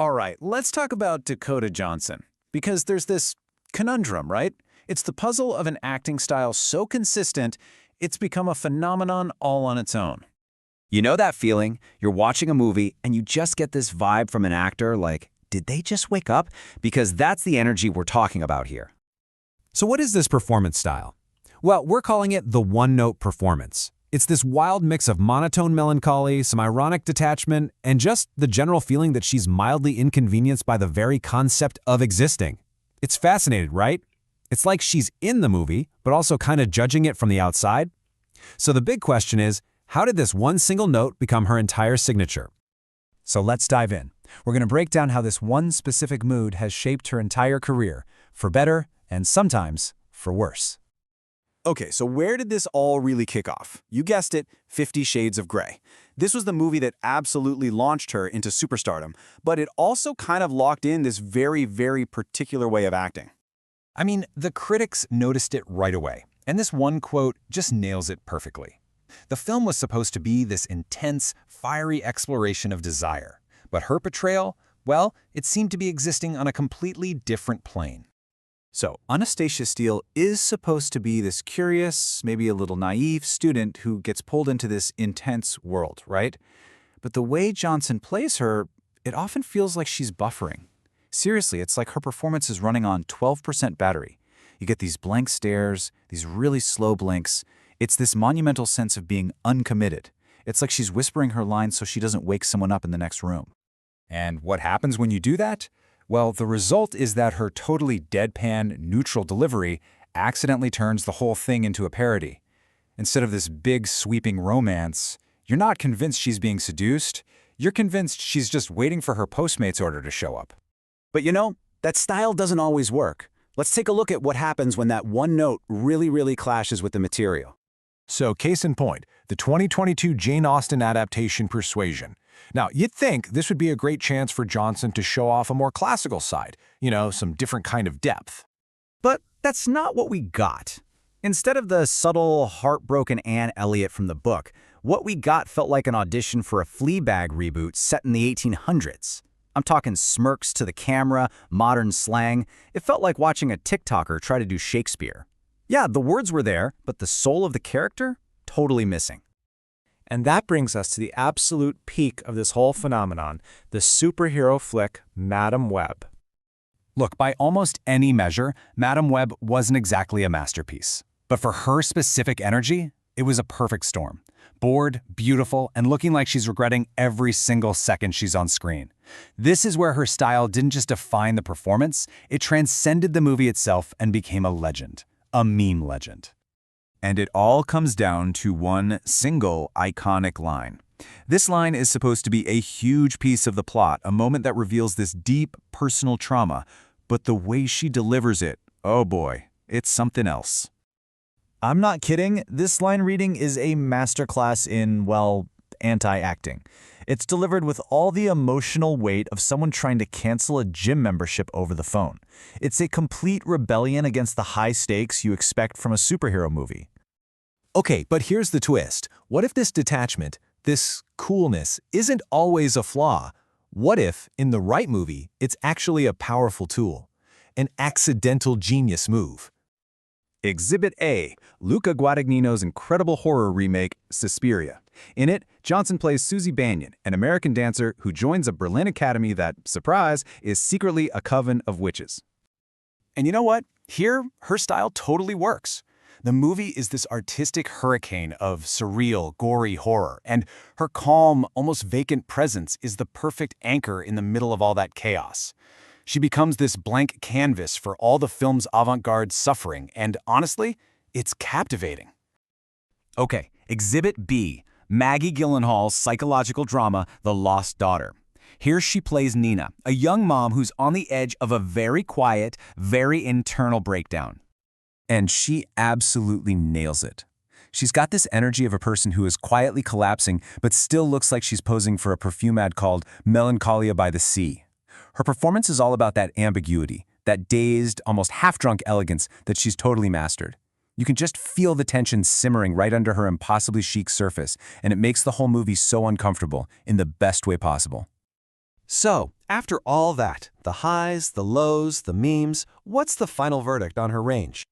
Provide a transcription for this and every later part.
All right, let's talk about Dakota Johnson. Because there's this conundrum, right? It's the puzzle of an acting style so consistent, it's become a phenomenon all on its own. You know that feeling? You're watching a movie and you just get this vibe from an actor like, did they just wake up? Because that's the energy we're talking about here. So what is this performance style? Well, we're calling it the one-note performance. It's this wild mix of monotone melancholy, some ironic detachment, and just the general feeling that she's mildly inconvenienced by the very concept of existing. It's fascinating, right? It's like she's in the movie, but also kind of judging it from the outside. So the big question is, how did this one single note become her entire signature? So let's dive in. We're going to break down how this one specific mood has shaped her entire career, for better and sometimes for worse. Okay, so where did this all really kick off? You guessed it, 50 Shades of Grey. This was the movie that absolutely launched her into superstardom, but it also kind of locked in this very, very particular way of acting. I mean, the critics noticed it right away, and this one quote just nails it perfectly. The film was supposed to be this intense, fiery exploration of desire, but her portrayal, well, it seemed to be existing on a completely different plane. So, Anastasia Steele is supposed to be this curious, maybe a little naive student who gets pulled into this intense world, right? But the way Johnson plays her, it often feels like she's buffering. Seriously, it's like her performance is running on 12% battery. You get these blank stares, these really slow blinks. It's this monumental sense of being uncommitted. It's like she's whispering her lines so she doesn't wake someone up in the next room. And what happens when you do that? Well, the result is that her totally deadpan, neutral delivery accidentally turns the whole thing into a parody. Instead of this big, sweeping romance, you're not convinced she's being seduced. You're convinced she's just waiting for her Postmates order to show up. But you know, that style doesn't always work. Let's take a look at what happens when that one note really clashes with the material. So, case in point, the 2022 Jane Austen adaptation Persuasion. Now, you'd think this would be a great chance for Johnson to show off a more classical side, some different kind of depth. But that's not what we got. Instead of the subtle, heartbroken Anne Elliot from the book, what we got felt like an audition for a Fleabag reboot set in the 1800s. I'm talking smirks to the camera, modern slang. It felt like watching a TikToker try to do Shakespeare. Yeah, the words were there, but the soul of the character? Totally missing. And that brings us to the absolute peak of this whole phenomenon, the superhero flick Madam Web. Look, by almost any measure, Madam Web wasn't exactly a masterpiece. But for her specific energy, it was a perfect storm. Bored, beautiful, and looking like she's regretting every single second she's on screen. This is where her style didn't just define the performance, it transcended the movie itself and became a legend. A meme legend. And it all comes down to one single iconic line. This line is supposed to be a huge piece of the plot, a moment that reveals this deep personal trauma, but the way she delivers it, oh boy, it's something else. I'm not kidding, this line reading is a masterclass in, well, anti-acting. It's delivered with all the emotional weight of someone trying to cancel a gym membership over the phone. It's a complete rebellion against the high stakes you expect from a superhero movie. Okay, but here's the twist. What if this detachment, this coolness, isn't always a flaw? What if, in the right movie, it's actually a powerful tool? An accidental genius move? Exhibit A, Luca Guadagnino's incredible horror remake, Suspiria. In it, Johnson plays Susie Banyan, an American dancer who joins a Berlin academy that, surprise, is secretly a coven of witches. And you know what? Here, her style totally works. The movie is this artistic hurricane of surreal, gory horror, and her calm, almost vacant presence is the perfect anchor in the middle of all that chaos. She becomes this blank canvas for all the film's avant-garde suffering, and honestly, it's captivating. Okay, Exhibit B, Maggie Gyllenhaal's psychological drama, The Lost Daughter. Here she plays Nina, a young mom who's on the edge of a very quiet, very internal breakdown. And she absolutely nails it. She's got this energy of a person who is quietly collapsing but still looks like she's posing for a perfume ad called Melancholia by the Sea. Her performance is all about that ambiguity, that dazed, almost half-drunk elegance that she's totally mastered. You can just feel the tension simmering right under her impossibly chic surface, and it makes the whole movie so uncomfortable in the best way possible. So, After all that, the highs, the lows, the memes, what's the final verdict on her range?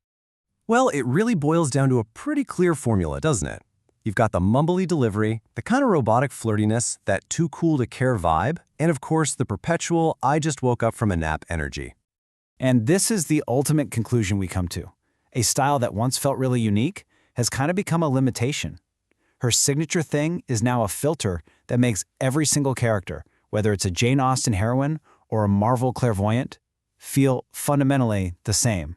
Well, it really boils down to a pretty clear formula, doesn't it? You've got the mumbly delivery, the kind of robotic flirtiness, that too cool to care vibe, and of course the perpetual I just woke up from a nap energy. And this is the ultimate conclusion we come to. A style that once felt really unique has kind of become a limitation. Her signature thing is now a filter that makes every single character, whether it's a Jane Austen heroine or a Marvel clairvoyant, feel fundamentally the same.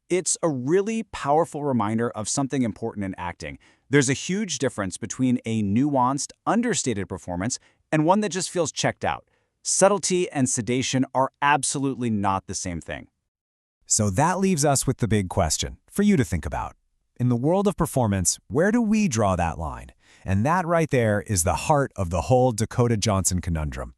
It's a really powerful reminder of something important in acting. There's a huge difference between a nuanced, understated performance and one that just feels checked out. Subtlety and sedation are absolutely not the same thing. So that leaves us with the big question for you to think about. In the world of performance, where do we draw that line? And that right there is the heart of the whole Dakota Johnson conundrum.